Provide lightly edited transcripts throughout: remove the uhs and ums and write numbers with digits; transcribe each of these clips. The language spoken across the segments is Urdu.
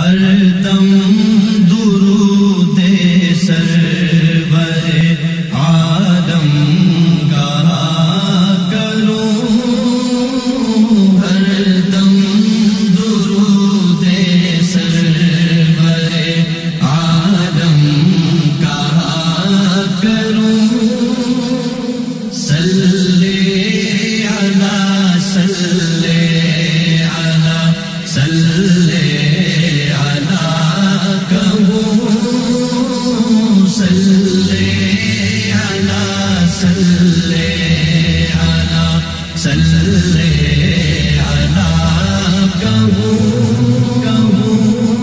ہر دم درود سرور عالم گایا کروں، ہر دم درود سرور عالم گایا کروں، صلی علی صلی علی صلی علی کہوں، صلی علی صلی علی صلی علی کہوں،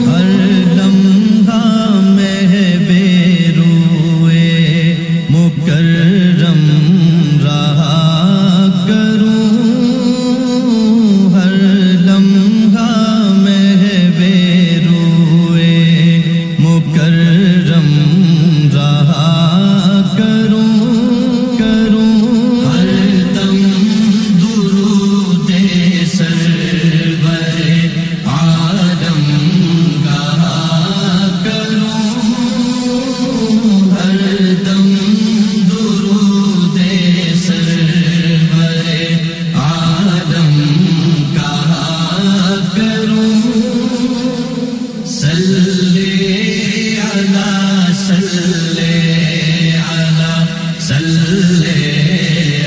ہر لمحہ میں بے روئے مکرم رہا کروں، ہر لمحہ میں بے روئے مکرم رہا کروں، ہر دم درود سرور عالم گایا کروں، ہر دم درود سرور عالم گایا کروں، صلی علی صلی علی صلی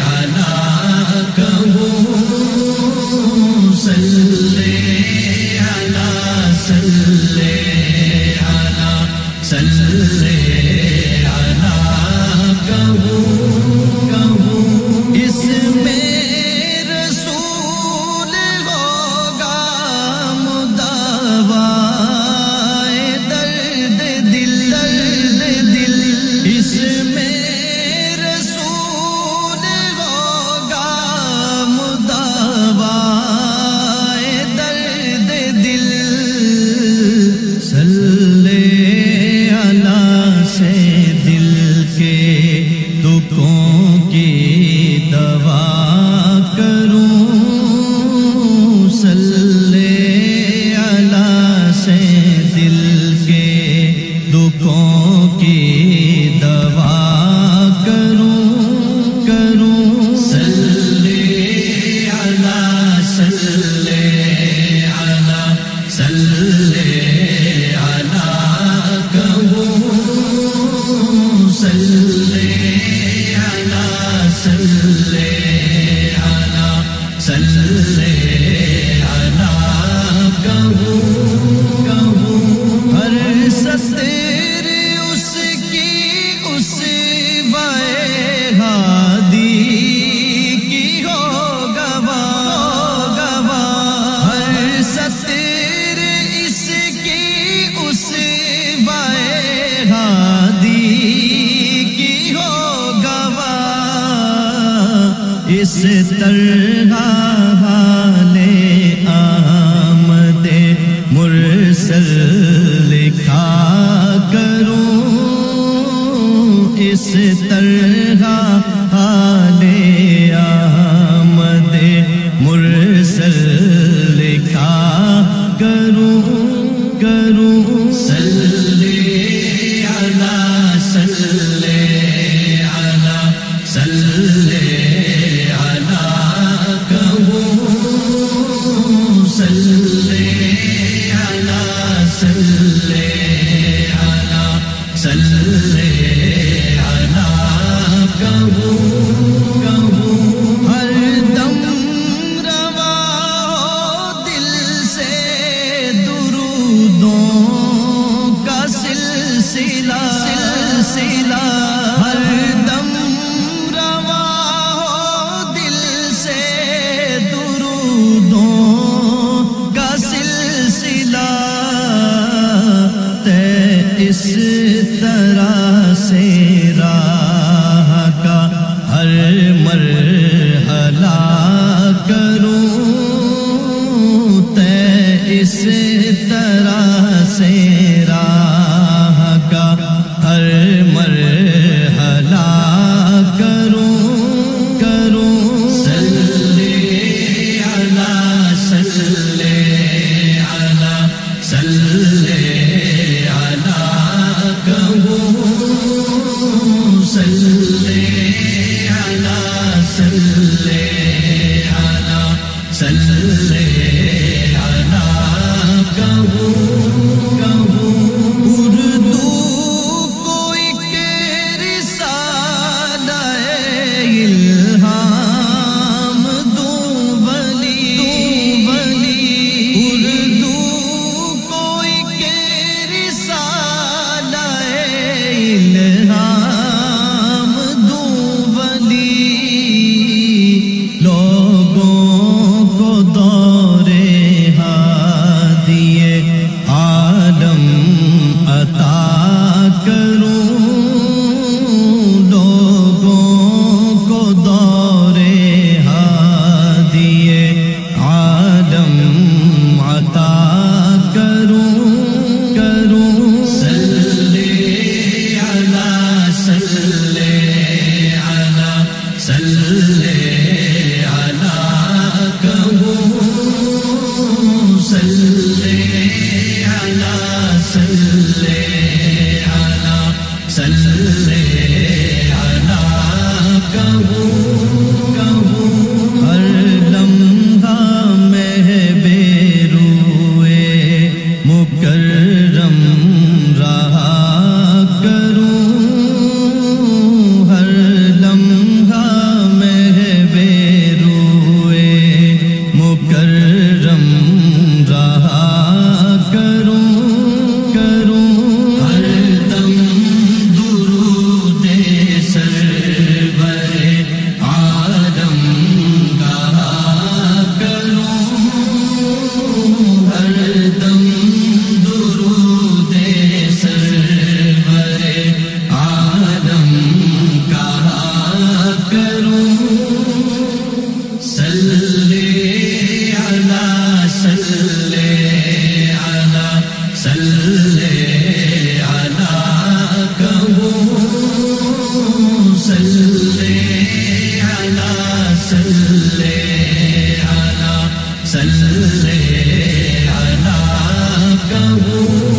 علی کہوں، صلی علی صلی علی صلی علی کہوں، اس میں رسول ہوگا مداوائے درد دل، اس میں رسول ہوگا مداوائے درد دل، صلی علی سے دل کے دکھوں کی دوا کروں، صلی علی سے دل کے دکھوں کی دوا کروں، صلی علی صلی علی صلی علی کہوں، صلی علی صلی علی صلی علی کہوں، ہر سطر اس کی اسوائے ہادی کی ہو گواہ، ہر سطر اس کی اسوائے ہادی کی ہو گواہ، اس طرح حال آمد مرسل لکھا کروں، اس طرح حال آمد مرسل لکھا کروں، صلی علی صلی علی صلی علی کہوں، صلی علی صلی علی صلی علی کہوں، ہر دم روا دل سے درودوں کا سلسلہ، ہر دم روا دل سے درودوں کا سلسلہ، تے اس طرح سے راہ کا ہر مرحلہ کروں، تے اس طرح سے راہ کا ہر مرحلہ کروں، صلی علی صلی علی صلی علی کہو صلی علی صلی علی صلی علی کہو اردو کو ایک رسالہ الہام دوں ولی اردو کو ایک رسالہ الہام دوں ولی لوگوں کو دور ہادی عالم عطا کروں لوگوں کو دور ہادی عالم عطا کروں صلی علی صلی علی صلی علی کہو صلی علی صلی علی صلی علی کہو ہر لمحہ میں بے روئے مکرم رہا کروں ہر لمحہ میں بے روئے مکرم رہا کروں ہر دم درود سرور عالم گایا کروں ہر دم درود سرور عالم گایا کروں صلی علی صلی علی صلی علی کہو صلی علی صلی علی صلی علی کہو